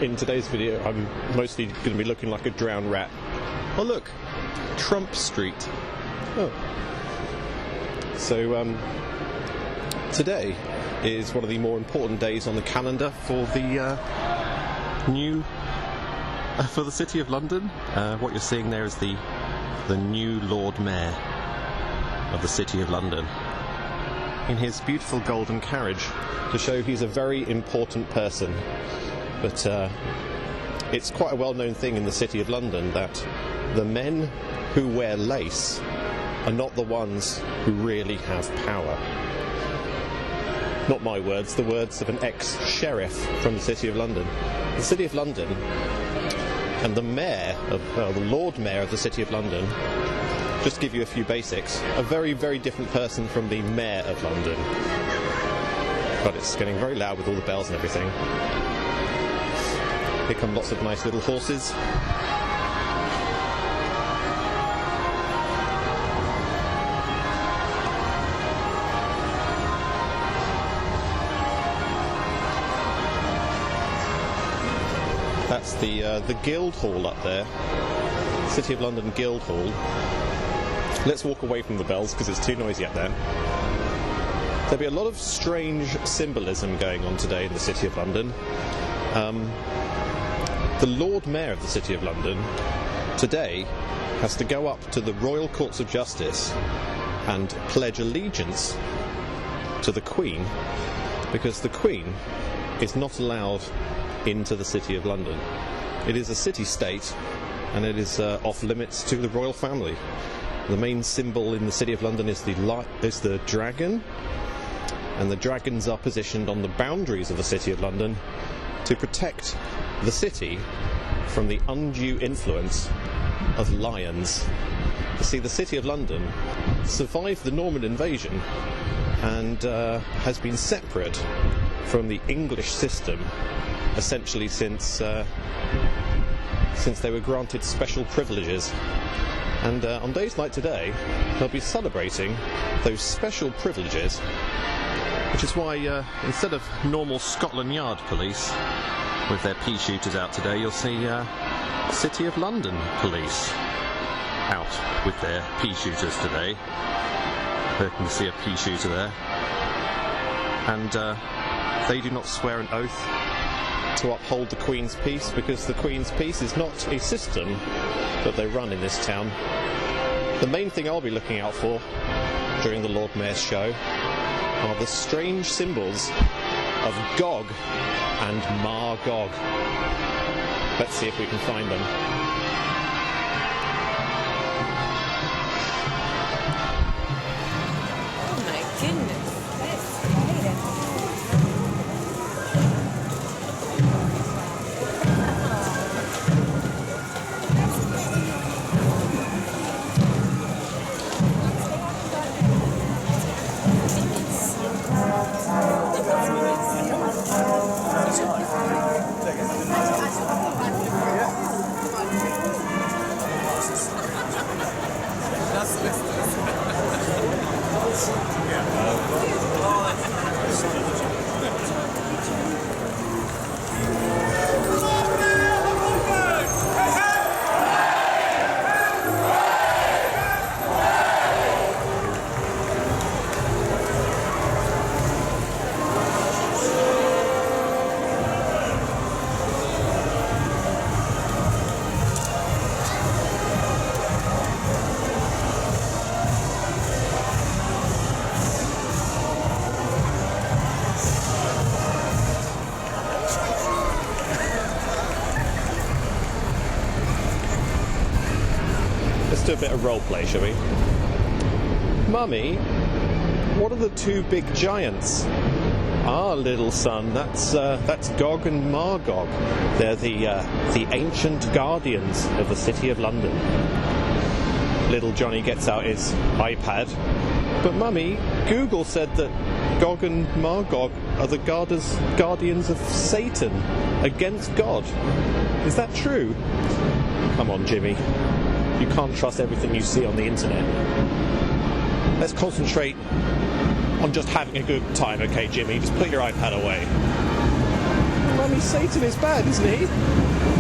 in today's video I'm mostly going to be looking like a drowned rat. Oh look, Trump Street. Oh. So today is one of the more important days on the calendar for the for the City of London. What you're seeing there is the new Lord Mayor of the City of London in his beautiful golden carriage to show he's a very important person. But it's quite a well-known thing in the City of London that the men who wear lace are not the ones who really have power. Not my words, the words of an ex-sheriff from the City of London. The City of London and the Mayor, the Lord Mayor of the City of London, just to give you a few basics, a very, very different person from the Mayor of London. But it's getting very loud with all the bells and everything. Here come lots of nice little horses. That's the Guildhall up there, City of London Guildhall. Let's walk away from the bells because it's too noisy up there. There'll be a lot of strange symbolism going on today in the City of London. The Lord Mayor of the City of London today has to go up to the Royal Courts of Justice and pledge allegiance to the Queen because the Queen is not allowed into the City of London. It is a city-state and it is off limits to the royal family. The main symbol in the City of London is the dragon, and the dragons are positioned on the boundaries of the City of London to protect the city from the undue influence of lions. You see, the City of London survived the Norman invasion and has been separate from the English system essentially since they were granted special privileges. And on days like today, they'll be celebrating those special privileges, which is why instead of normal Scotland Yard police with their pea shooters out today, you'll see City of London police out with their pea shooters today. There you can see a pea shooter there. And they do not swear an oath to uphold the Queen's peace, because the Queen's peace is not a system that they run in this town. The main thing I'll be looking out for during the Lord Mayor's show are the strange symbols of Gog and Magog. Let's see if we can find them. Oh my goodness. Let's do a bit of role play, shall we? Mummy, what are the two big giants? Ah, little son, that's Gog and Magog. They're the ancient guardians of the City of London. Little Johnny gets out his iPad. But Mummy, Google said that Gog and Magog are the guardians of Satan against God. Is that true? Come on, Jimmy. You can't trust everything you see on the internet. Let's concentrate on just having a good time, okay, Jimmy? Just put your iPad away. Mummy Satan is bad, isn't he?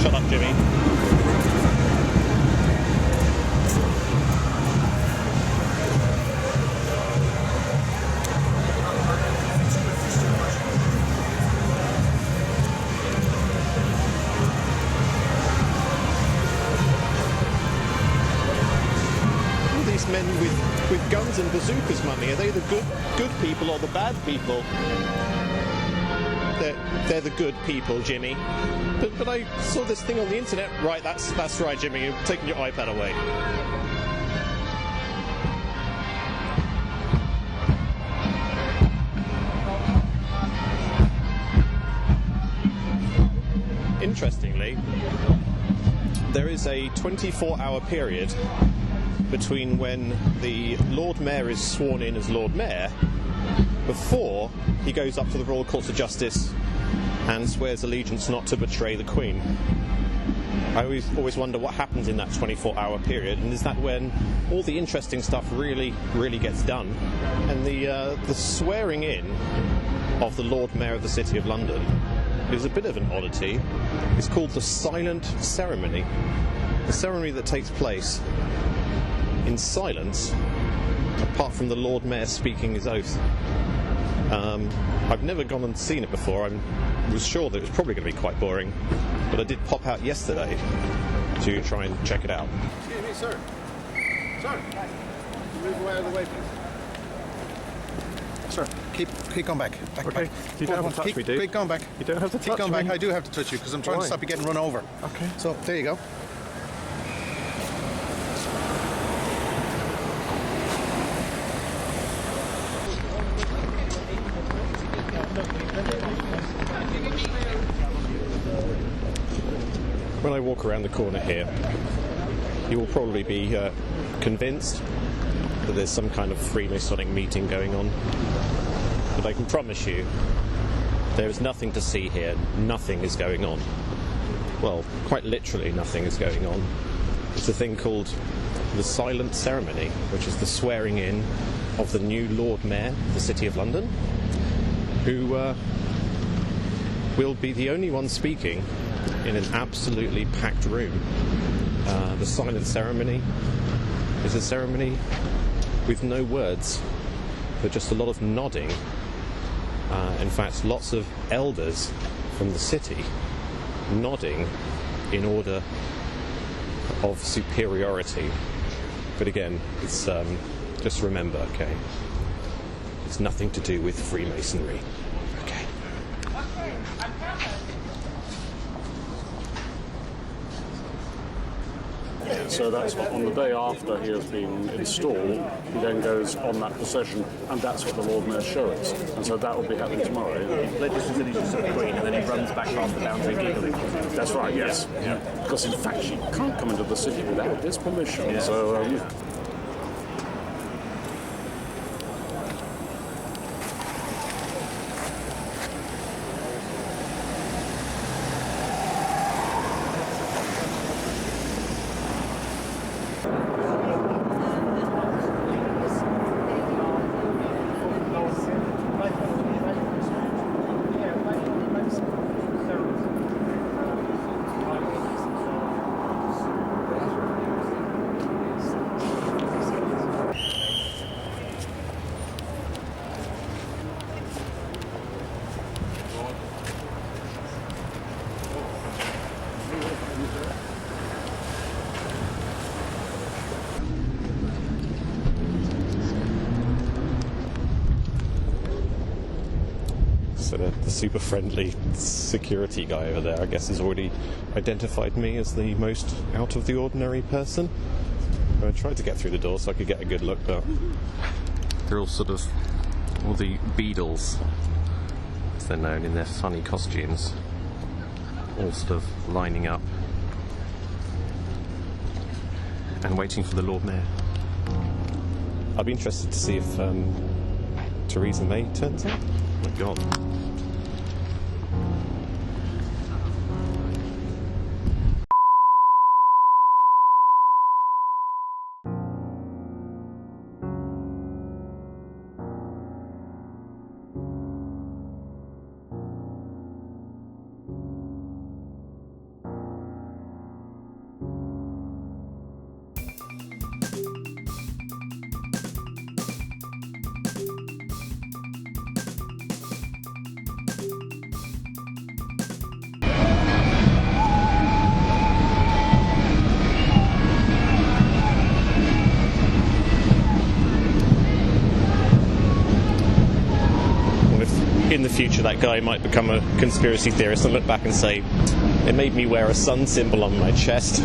Shut up, Jimmy. All these men with guns and bazookas, Mummy, are they the good people or the bad people? They're the good people, Jimmy. But I saw this thing on the internet. Right, that's right, Jimmy. You're taking your iPad away. Interestingly, there is a 24-hour period between when the Lord Mayor is sworn in as Lord Mayor before he goes up to the Royal Courts of Justice and swears allegiance not to betray the Queen. I always wonder what happens in that 24-hour period, and is that when all the interesting stuff really gets done? And the swearing in of the Lord Mayor of the City of London is a bit of an oddity. It's called the silent ceremony. A ceremony that takes place in silence, apart from the Lord Mayor speaking his oath. I've never gone and seen it before. I was sure that it was probably going to be quite boring, but I did pop out yesterday to try and check it out. Excuse me, sir. Sir, move away out of the way, please. Sir, keep going back. Okay, you don't have to touch me, dude. Keep going back. You don't have to touch me. Keep going back. I do have to touch you because I'm trying to stop you getting run over. Okay. So, there you go. When I walk around the corner here, you will probably be convinced that there's some kind of Freemasonic meeting going on. But I can promise you, there is nothing to see here. Nothing is going on. Well, quite literally nothing is going on. It's a thing called the silent ceremony, which is the swearing in of the new Lord Mayor of the City of London, who will be the only one speaking in an absolutely packed room. The silent ceremony is a ceremony with no words, but just a lot of nodding. In fact, lots of elders from the city nodding in order of superiority. But again, it's just remember, okay, it's nothing to do with Freemasonry. Okay. So that's what, on the day after he has been installed, he then goes on that procession, and that's what the Lord Mayor shows. And so that will be happening tomorrow. Pledges his allegiance to the Queen, and then he runs back past the boundary giggling. That's right, yes. Yeah. Because in fact, she can't come into the city without his permission. Yeah. So, So the super friendly security guy over there, I guess, has already identified me as the most out of the ordinary person. I tried to get through the door so I could get a good look, but they're all sort of, all the Beadles, as they're known, in their funny costumes, all sort of lining up and waiting for the Lord Mayor. I'll be interested to see if Theresa May turns up. Oh my God. future that guy might become a conspiracy theorist and look back and say, it made me wear a sun symbol on my chest.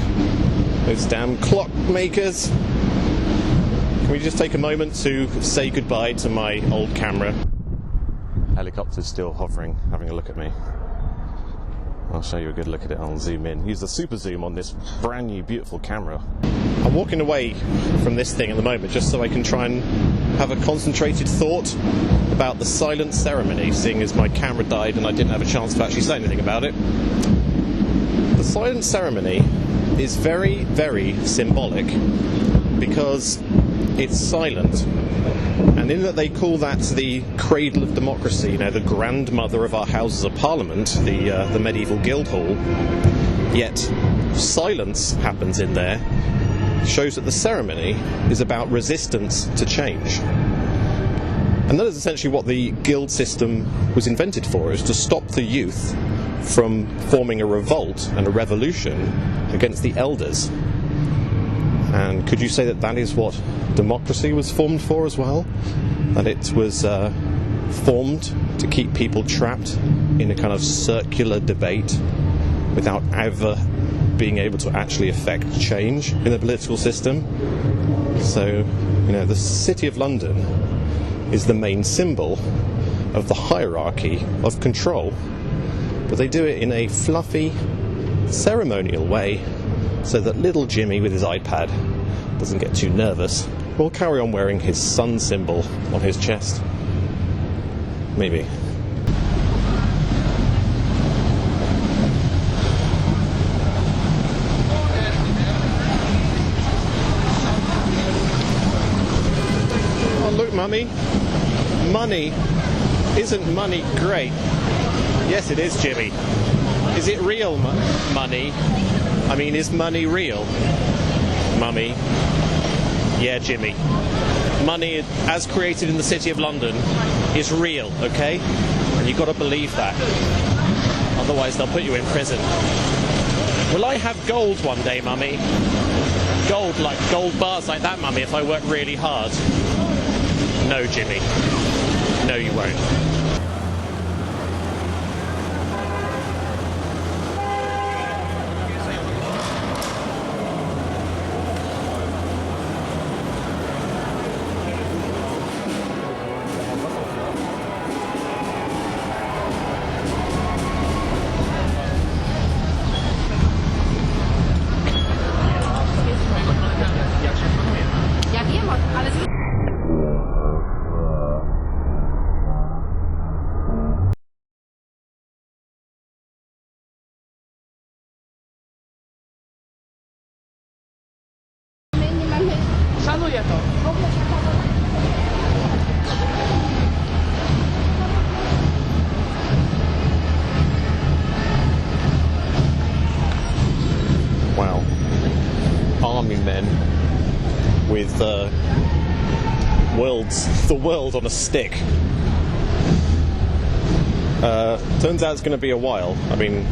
Those damn clockmakers. Can we just take a moment to say goodbye to my old camera? Helicopter's still hovering, having a look at me. I'll show you a good look at it. I'll zoom in. Use the super zoom on this brand new beautiful camera. I'm walking away from this thing at the moment just so I can try and have a concentrated thought about the silent ceremony, seeing as my camera died and I didn't have a chance to actually say anything about it. The silent ceremony is very, very symbolic because it's silent. And in that they call that the cradle of democracy, the grandmother of our Houses of Parliament, the medieval Guildhall, yet silence happens in there, shows that the ceremony is about resistance to change. And that is essentially what the guild system was invented for, is to stop the youth from forming a revolt and a revolution against the elders. And could you say that that is what democracy was formed for as well? That it was formed to keep people trapped in a kind of circular debate without ever being able to actually affect change in the political system? So, the City of London is the main symbol of the hierarchy of control. But they do it in a fluffy, ceremonial way, so that little Jimmy with his iPad doesn't get too nervous. Will carry on wearing his sun symbol on his chest. Maybe. Oh, look, Mummy. Money. Isn't money great? Yes, it is, Jimmy. Is it real money? I mean, is money real? Mummy. Yeah, Jimmy. Money, as created in the City of London, is real, okay? And you've got to believe that. Otherwise, they'll put you in prison. Will I have gold one day, Mummy? Gold bars like that, Mummy, if I work really hard? No, Jimmy. No, you won't. Wow. Army men with the world on a stick. Turns out it's going to be a while. I mean,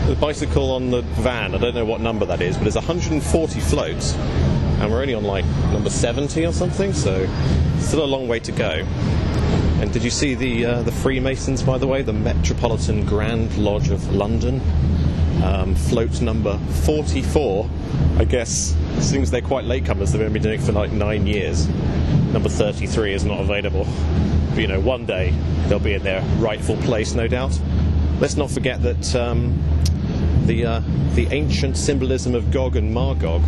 the bicycle on the van, I don't know what number that is, but it's 140 floats, and we're only on number 70 or something, so still a long way to go. And did you see the Freemasons, by the way, the Metropolitan Grand Lodge of London? Float number 44. I guess, seems they're quite latecomers, they've only been doing it for 9 years. Number 33 is not available. But, one day they'll be in their rightful place, no doubt. Let's not forget that the ancient symbolism of Gog and Magog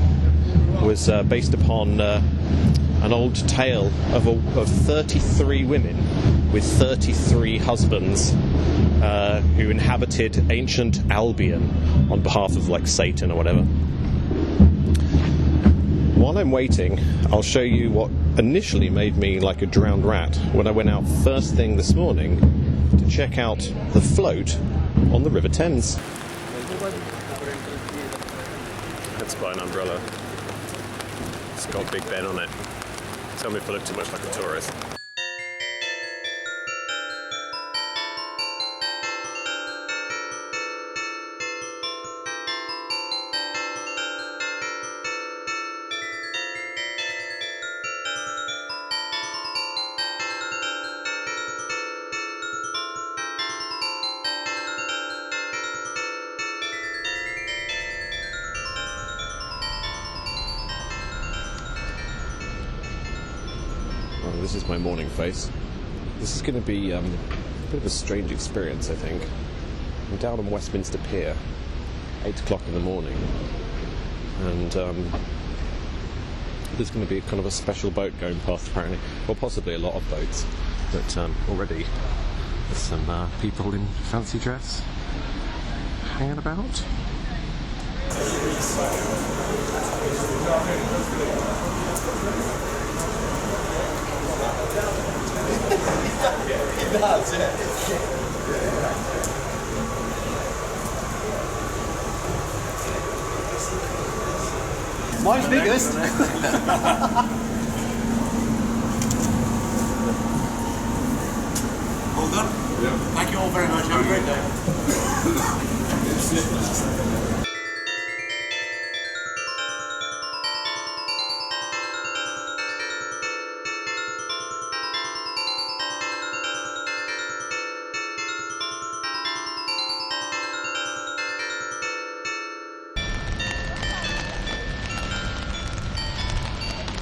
was based upon an old tale of 33 women with 33 husbands who inhabited ancient Albion on behalf of Satan or whatever. While I'm waiting, I'll show you what initially made me like a drowned rat when I went out first thing this morning to check out the float on the River Thames. That's quite an umbrella. It's got Big Ben on it. Tell me if I look too much like a tourist. Oh, this is my morning face. This is going to be a bit of a strange experience, I think. I'm down on Westminster Pier, 8 o'clock in the morning, and there's going to be kind of a special boat going past, apparently. Well, possibly a lot of boats, but already there's some people in fancy dress hanging about. Mine's biggest. Well done. Yeah. Thank you all very much. Have a great day.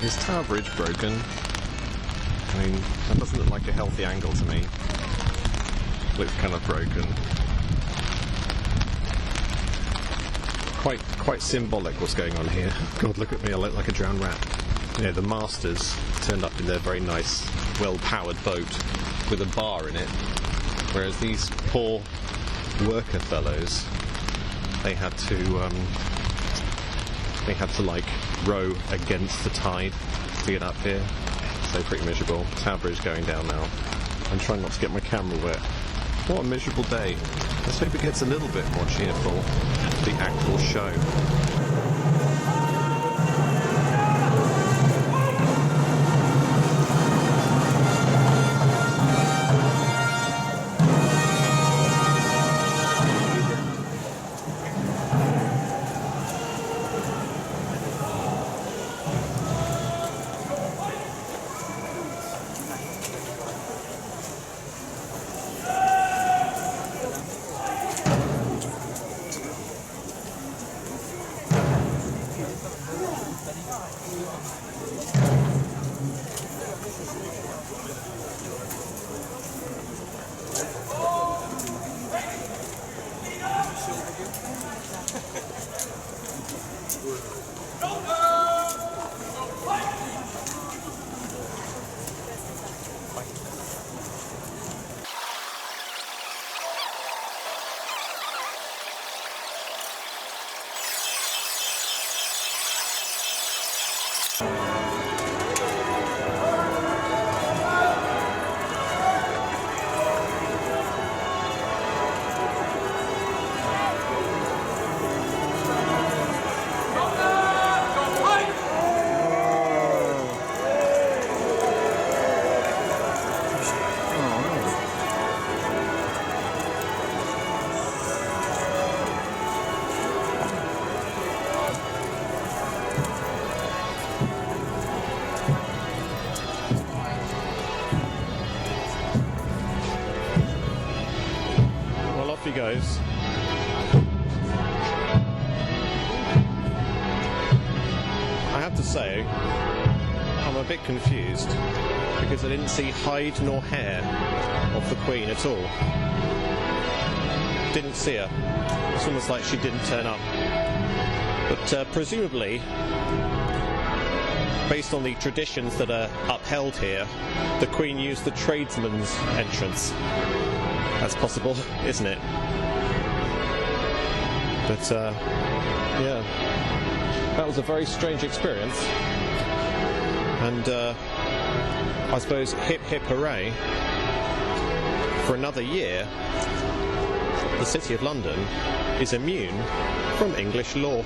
Is Tower Bridge broken? I mean, that doesn't look like a healthy angle to me. Looks kind of broken. Quite symbolic what's going on here. God, look at me, I look like a drowned rat. You know, the masters turned up in their very nice, well-powered boat with a bar in it, whereas these poor worker fellows, they had to like row against the tide to get up here. So pretty miserable. Tower Bridge going down now. I'm trying not to get my camera wet. What a miserable day. Let's hope it gets a little bit more cheerful, the actual show. He goes. I have to say, I'm a bit confused because I didn't see hide nor hair of the Queen at all. Didn't see her. It's almost like she didn't turn up. But presumably, based on the traditions that are upheld here, the Queen used the tradesman's entrance. That's possible, isn't it? But, yeah, that was a very strange experience. And, I suppose, hip hip hooray. For another year, the City of London is immune from English law.